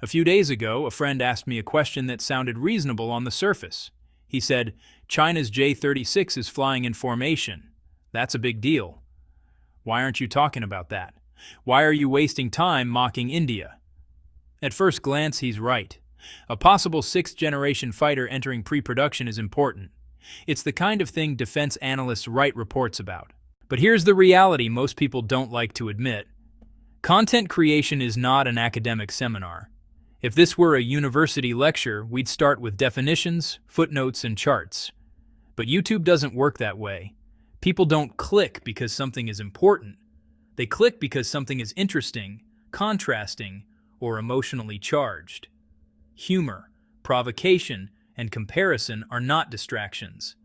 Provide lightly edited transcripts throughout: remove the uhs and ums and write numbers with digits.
A few days ago, a friend asked me a question that sounded reasonable on the surface. He said, China's J-36 is flying in formation. That's a big deal. Why aren't you talking about that? Why are you wasting time mocking India? At first glance, he's right. A possible sixth-generation fighter entering pre-production is important. It's the kind of thing defense analysts write reports about. But here's the reality most people don't like to admit. Content creation is not an academic seminar. If this were a university lecture, we'd start with definitions, footnotes, and charts. But YouTube doesn't work that way. People don't click because something is important. They click because something is interesting, contrasting, or emotionally charged. Humor, provocation, and comparison are not distractions.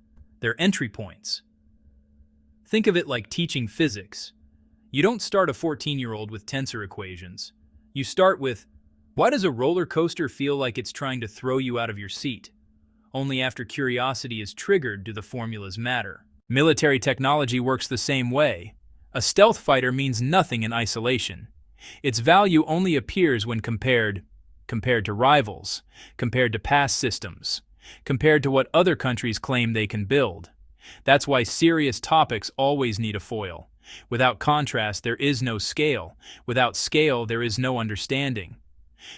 They're entry points. Think of it like teaching physics. You don't start a 14-year-old with tensor equations. You start with, why does a roller coaster feel like it's trying to throw you out of your seat? Only after curiosity is triggered do the formulas matter. Military technology works the same way. A stealth fighter means nothing in isolation. Its value only appears when compared to rivals, compared to past systems, compared to what other countries claim they can build. That's why serious topics always need a foil. Without contrast, there is no scale. Without scale, there is no understanding.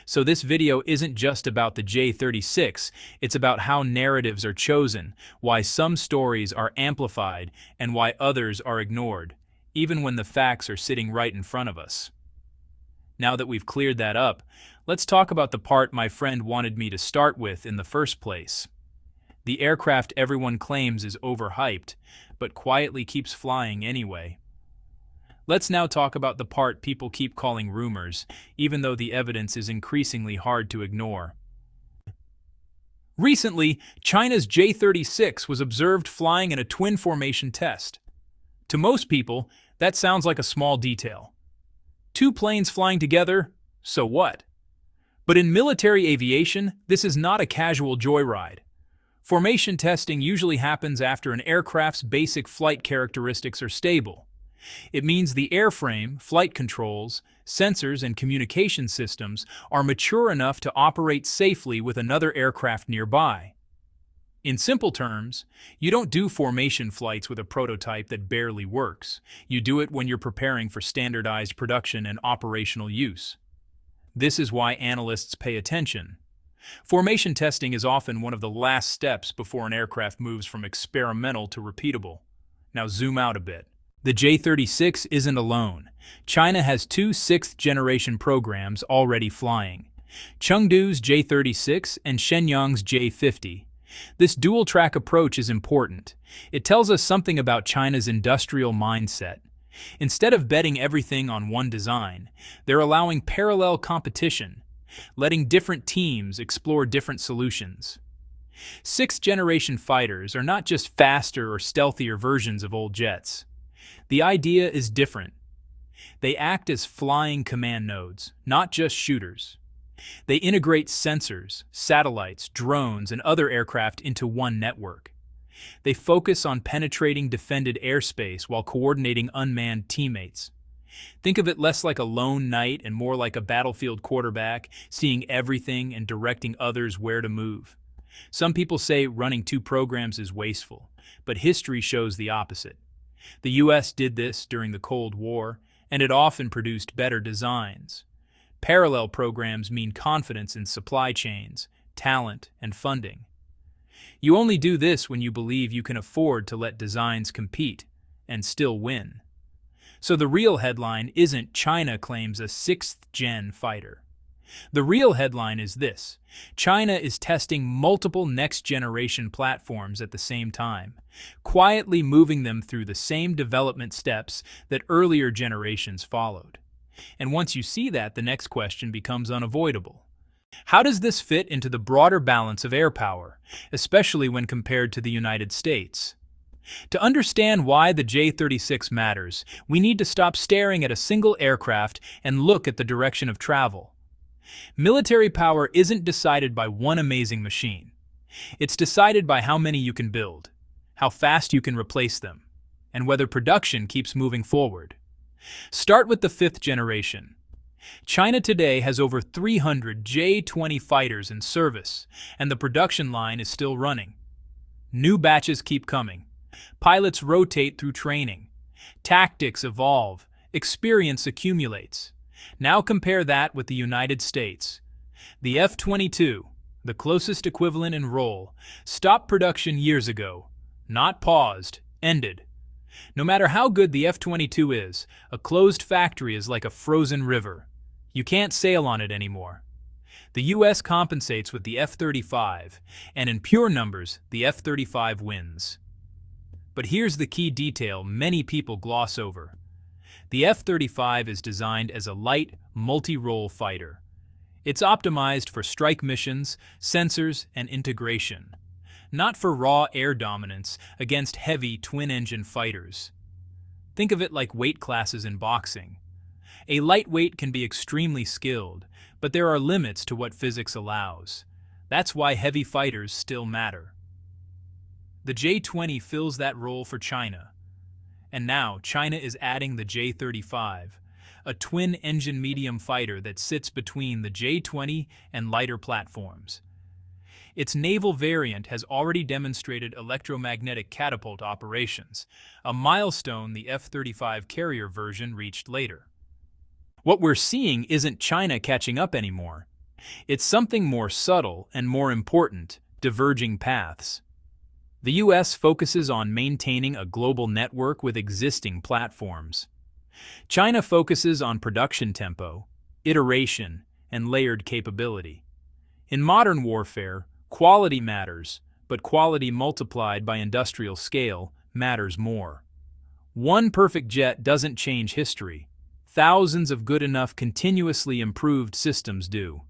So this video isn't just about the J-36, it's about how narratives are chosen, why some stories are amplified, and why others are ignored, even when the facts are sitting right in front of us. Now that we've cleared that up, let's talk about the part my friend wanted me to start with in the first place. The aircraft everyone claims is overhyped, but quietly keeps flying anyway. Let's now talk about the part people keep calling rumors, even though the evidence is increasingly hard to ignore. Recently, China's J-36 was observed flying in a twin formation test. To most people, that sounds like a small detail. Two planes flying together, so what? But in military aviation, this is not a casual joyride. Formation testing usually happens after an aircraft's basic flight characteristics are stable. It means the airframe, flight controls, sensors, and communication systems are mature enough to operate safely with another aircraft nearby. In simple terms, you don't do formation flights with a prototype that barely works. You do it when you're preparing for standardized production and operational use. This is why analysts pay attention. Formation testing is often one of the last steps before an aircraft moves from experimental to repeatable. Now zoom out a bit. The J-36 isn't alone. China has two sixth-generation programs already flying: Chengdu's J-36 and Shenyang's J-50. This dual-track approach is important. It tells us something about China's industrial mindset. Instead of betting everything on one design, they're allowing parallel competition, letting different teams explore different solutions. Sixth-generation fighters are not just faster or stealthier versions of old jets. The idea is different. They act as flying command nodes, not just shooters. They integrate sensors, satellites, drones, and other aircraft into one network. They focus on penetrating defended airspace while coordinating unmanned teammates. Think of it less like a lone knight and more like a battlefield quarterback, seeing everything and directing others where to move. Some people say running two programs is wasteful, but history shows the opposite. The U.S. did this during the Cold War, and it often produced better designs. Parallel programs mean confidence in supply chains, talent, and funding. You only do this when you believe you can afford to let designs compete and still win. So the real headline isn't China claims a sixth-gen fighter. The real headline is this: China is testing multiple next-generation platforms at the same time, quietly moving them through the same development steps that earlier generations followed. And once you see that, the next question becomes unavoidable. How does this fit into the broader balance of air power, especially when compared to the United States? To understand why the J-36 matters, we need to stop staring at a single aircraft and look at the direction of travel. Military power isn't decided by one amazing machine. It's decided by how many you can build, how fast you can replace them, and whether production keeps moving forward. Start with the fifth generation. China today has over 300 J-20 fighters in service, and the production line is still running. New batches keep coming. Pilots rotate through training. Tactics evolve. Experience accumulates. Now compare that with the United States. The F-22, the closest equivalent in role, stopped production years ago. Not paused, ended. No matter how good the F-22 is, a closed factory is like a frozen river. You can't sail on it anymore. The U.S. compensates with the F-35, and in pure numbers, the F-35 wins. But here's the key detail many people gloss over. The F-35 is designed as a light, multi-role fighter. It's optimized for strike missions, sensors, and integration, not for raw air dominance against heavy twin-engine fighters. Think of it like weight classes in boxing. A lightweight can be extremely skilled, but there are limits to what physics allows. That's why heavy fighters still matter. The J-20 fills that role for China. And now China is adding the J-35, a twin-engine medium fighter that sits between the J-20 and lighter platforms. Its naval variant has already demonstrated electromagnetic catapult operations, a milestone the F-35 carrier version reached later. What we're seeing isn't China catching up anymore. It's something more subtle and more important, diverging paths. The U.S. focuses on maintaining a global network with existing platforms. China focuses on production tempo, iteration, and layered capability. In modern warfare, quality matters, but quality multiplied by industrial scale matters more. One perfect jet doesn't change history. Thousands of good enough continuously improved systems do.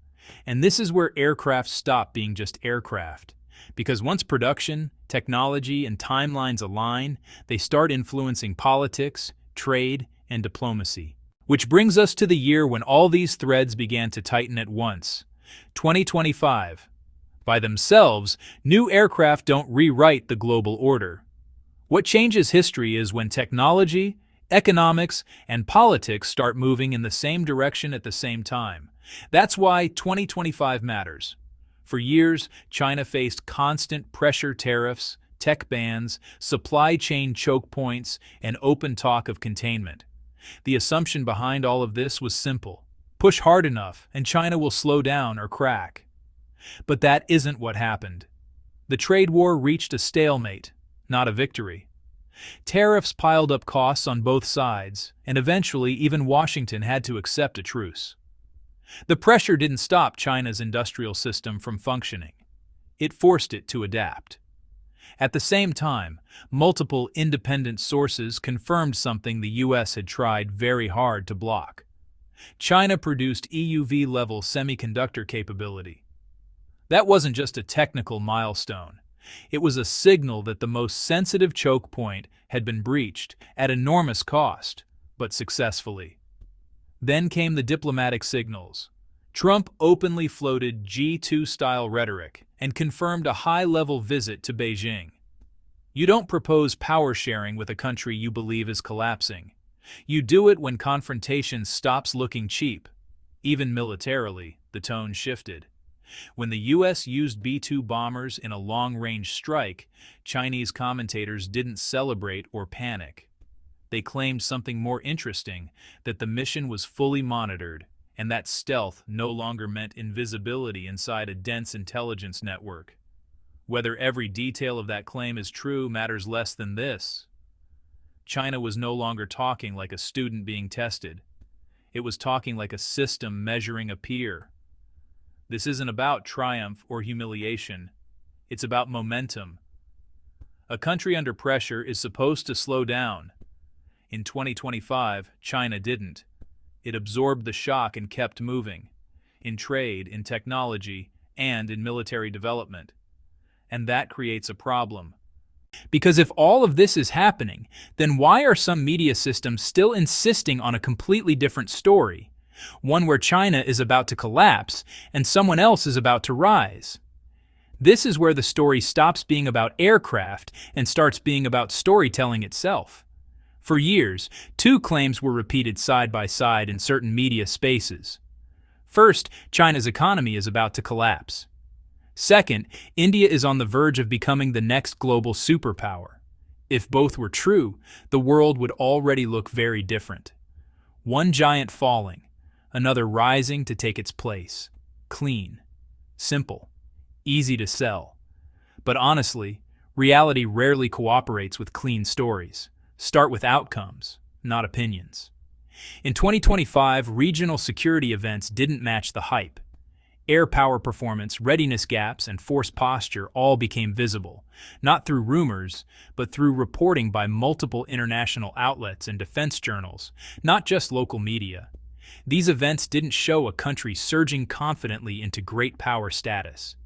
And this is where aircraft stop being just aircraft. Because once production, technology, and timelines align, they start influencing politics, trade, and diplomacy. Which brings us to the year when all these threads began to tighten at once, 2025. By themselves, new aircraft don't rewrite the global order. What changes history is when technology, economics, and politics start moving in the same direction at the same time. That's why 2025 matters. For years, China faced constant pressure tariffs, tech bans, supply chain choke points, and open talk of containment. The assumption behind all of this was simple. Push hard enough, and China will slow down or crack. But that isn't what happened. The trade war reached a stalemate, not a victory. Tariffs piled up costs on both sides, and eventually even Washington had to accept a truce. The pressure didn't stop China's industrial system from functioning. It forced it to adapt. At the same time, multiple independent sources confirmed something the U.S. had tried very hard to block. China produced EUV-level semiconductor capability. That wasn't just a technical milestone. It was a signal that the most sensitive choke point had been breached at enormous cost, but successfully. Then came the diplomatic signals. Trump openly floated G2-style rhetoric and confirmed a high-level visit to Beijing. You don't propose power sharing with a country you believe is collapsing. You do it when confrontation stops looking cheap. Even militarily, the tone shifted. When the U.S. used B-2 bombers in a long-range strike, Chinese commentators didn't celebrate or panic. They claimed something more interesting, that the mission was fully monitored, and that stealth no longer meant invisibility inside a dense intelligence network. Whether every detail of that claim is true matters less than this. China was no longer talking like a student being tested. It was talking like a system measuring a peer. This isn't about triumph or humiliation. It's about momentum. A country under pressure is supposed to slow down. In 2025, China didn't. It absorbed the shock and kept moving. In trade, in technology, and in military development. And that creates a problem. Because if all of this is happening, then why are some media systems still insisting on a completely different story? One where China is about to collapse and someone else is about to rise. This is where the story stops being about aircraft and starts being about storytelling itself. For years, two claims were repeated side by side in certain media spaces. First, China's economy is about to collapse. Second, India is on the verge of becoming the next global superpower. If both were true, the world would already look very different. One giant falling, another rising to take its place. Clean, simple, easy to sell. But honestly, reality rarely cooperates with clean stories. Start with outcomes, not opinions. In 2025, regional security events didn't match the hype. Air power performance, readiness gaps, and force posture all became visible, not through rumors, but through reporting by multiple international outlets and defense journals, not just local media. These events didn't show a country surging confidently into great power status.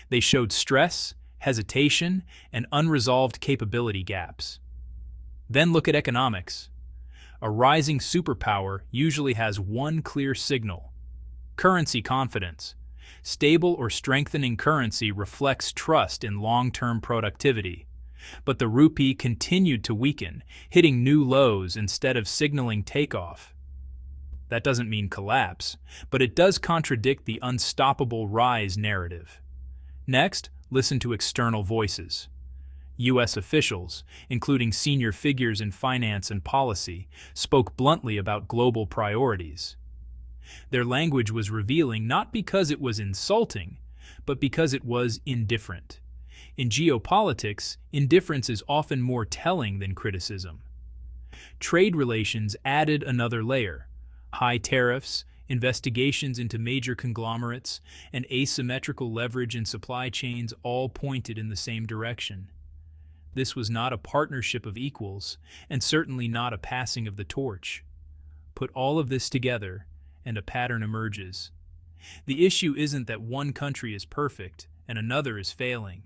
They showed stress, hesitation, and unresolved capability gaps. Then look at economics. A rising superpower usually has one clear signal: currency confidence. Stable or strengthening currency reflects trust in long-term productivity. But the rupee continued to weaken, hitting new lows instead of signaling takeoff. That doesn't mean collapse, but it does contradict the unstoppable rise narrative. Next, listen to external voices. U.S. officials, including senior figures in finance and policy, spoke bluntly about global priorities. Their language was revealing not because it was insulting, but because it was indifferent. In geopolitics, indifference is often more telling than criticism. Trade relations added another layer. High tariffs, investigations into major conglomerates, and asymmetrical leverage in supply chains all pointed in the same direction. This was not a partnership of equals, and certainly not a passing of the torch. Put all of this together, and a pattern emerges. The issue isn't that one country is perfect and another is failing.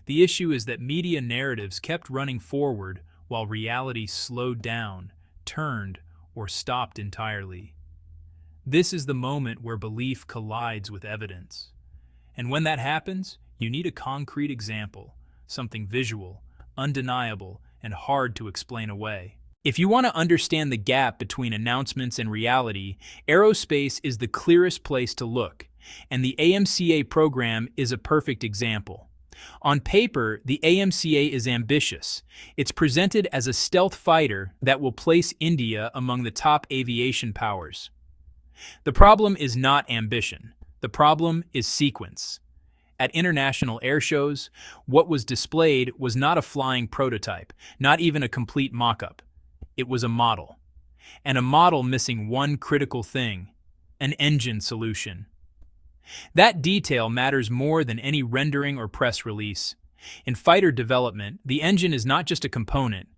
The issue is that media narratives kept running forward while reality slowed down, turned, or stopped entirely. This is the moment where belief collides with evidence. And when that happens, you need a concrete example, something visual, undeniable, and hard to explain away. If you want to understand the gap between announcements and reality, aerospace is the clearest place to look, and the AMCA program is a perfect example. On paper, the AMCA is ambitious. It's presented as a stealth fighter that will place India among the top aviation powers. The problem is not ambition. The problem is sequence. At international air shows, what was displayed was not a flying prototype, not even a complete mock-up. It was a model. And a model missing one critical thing: an engine solution. That detail matters more than any rendering or press release. In fighter development, the engine is not just a component.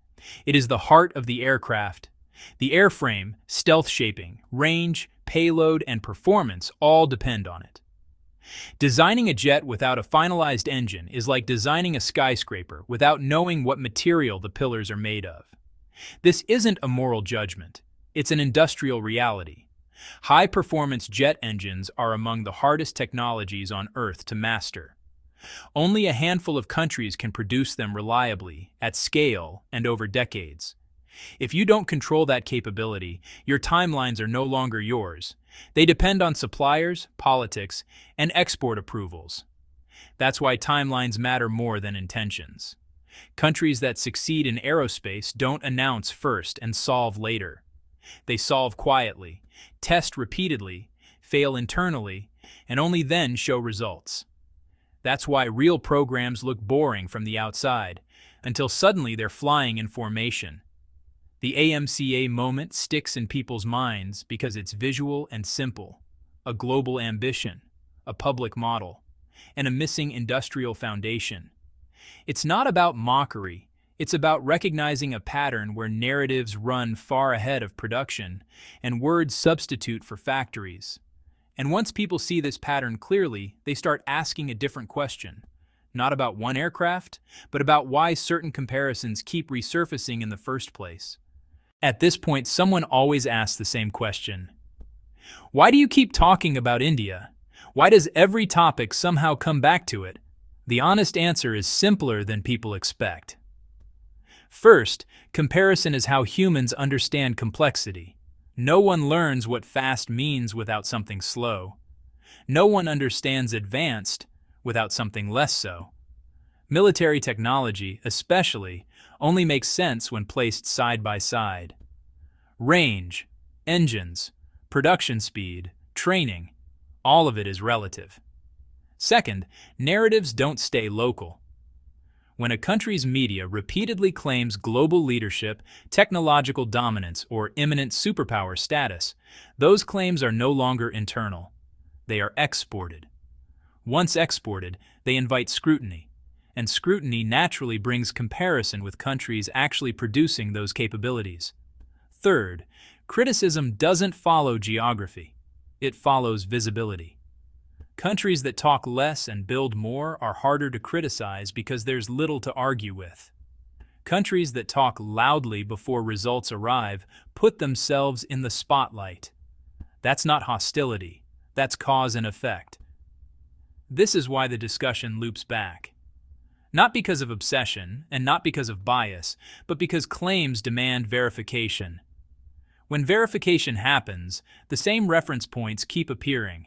It is the heart of the aircraft. The airframe, stealth shaping, range, payload, and performance all depend on it. Designing a jet without a finalized engine is like designing a skyscraper without knowing what material the pillars are made of. This isn't a moral judgment. It's an industrial reality. High-performance jet engines are among the hardest technologies on Earth to master. Only a handful of countries can produce them reliably, at scale, and over decades. If you don't control that capability, your timelines are no longer yours. They depend on suppliers, politics, and export approvals. That's why timelines matter more than intentions. Countries that succeed in aerospace don't announce first and solve later. They solve quietly, test repeatedly, fail internally, and only then show results. That's why real programs look boring from the outside, until suddenly they're flying in formation. The AMCA moment sticks in people's minds because it's visual and simple: a global ambition, a public model, and a missing industrial foundation. It's not about mockery. It's about recognizing a pattern where narratives run far ahead of production and words substitute for factories. And once people see this pattern clearly, they start asking a different question. Not about one aircraft, but about why certain comparisons keep resurfacing in the first place. At this point, someone always asks the same question. Why do you keep talking about India? Why does every topic somehow come back to it? The honest answer is simpler than people expect. First, comparison is how humans understand complexity. No one learns what fast means without something slow. No one understands advanced without something less so. Military technology, especially, only makes sense when placed side by side. Range, engines, production speed, training, all of it is relative. Second, narratives don't stay local. When a country's media repeatedly claims global leadership, technological dominance, or imminent superpower status, those claims are no longer internal. They are exported. Once exported, they invite scrutiny, and scrutiny naturally brings comparison with countries actually producing those capabilities. Third, criticism doesn't follow geography. It follows visibility. Countries that talk less and build more are harder to criticize because there's little to argue with. Countries that talk loudly before results arrive put themselves in the spotlight. That's not hostility. That's cause and effect. This is why the discussion loops back. Not because of obsession and not because of bias, but because claims demand verification. When verification happens, the same reference points keep appearing.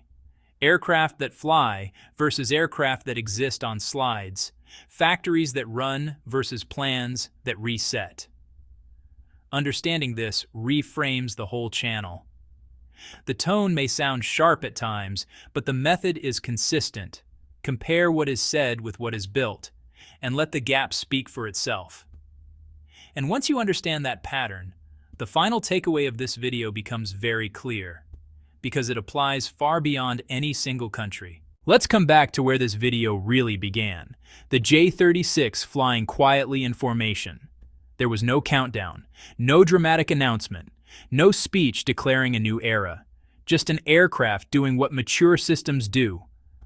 Aircraft that fly versus aircraft that exist on slides. Factories that run versus plans that reset. Understanding this reframes the whole channel. The tone may sound sharp at times, but the method is consistent. Compare what is said with what is built, and let the gap speak for itself. And once you understand that pattern, the final takeaway of this video becomes very clear, because it applies far beyond any single country. Let's come back to where this video really began. The J-36 flying quietly in formation. There was no countdown, no dramatic announcement, no speech declaring a new era. Just an aircraft doing what mature systems do.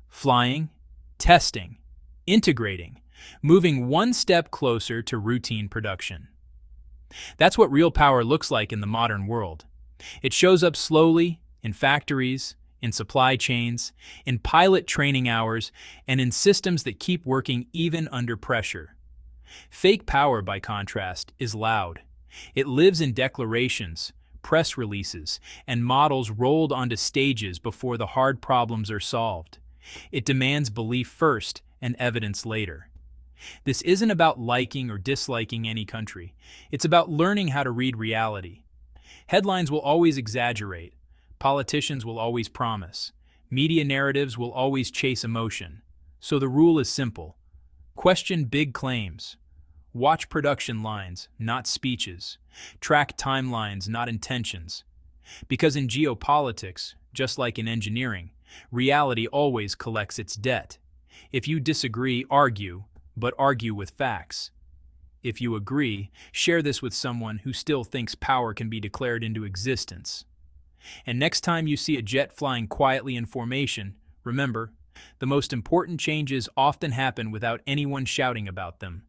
Flying, testing, integrating, moving one step closer to routine production. That's what real power looks like in the modern world. It shows up slowly, in factories, in supply chains, in pilot training hours, and in systems that keep working even under pressure. Fake power, by contrast, is loud. It lives in declarations, press releases, and models rolled onto stages before the hard problems are solved. It demands belief first and evidence later. This isn't about liking or disliking any country. It's about learning how to read reality. Headlines will always exaggerate. Politicians will always promise. Media narratives will always chase emotion. So the rule is simple. Question big claims. Watch production lines, not speeches. Track timelines, not intentions. Because in geopolitics, just like in engineering, reality always collects its debt. If you disagree, argue, but argue with facts. If you agree, share this with someone who still thinks power can be declared into existence. And next time you see a jet flying quietly in formation, remember, the most important changes often happen without anyone shouting about them.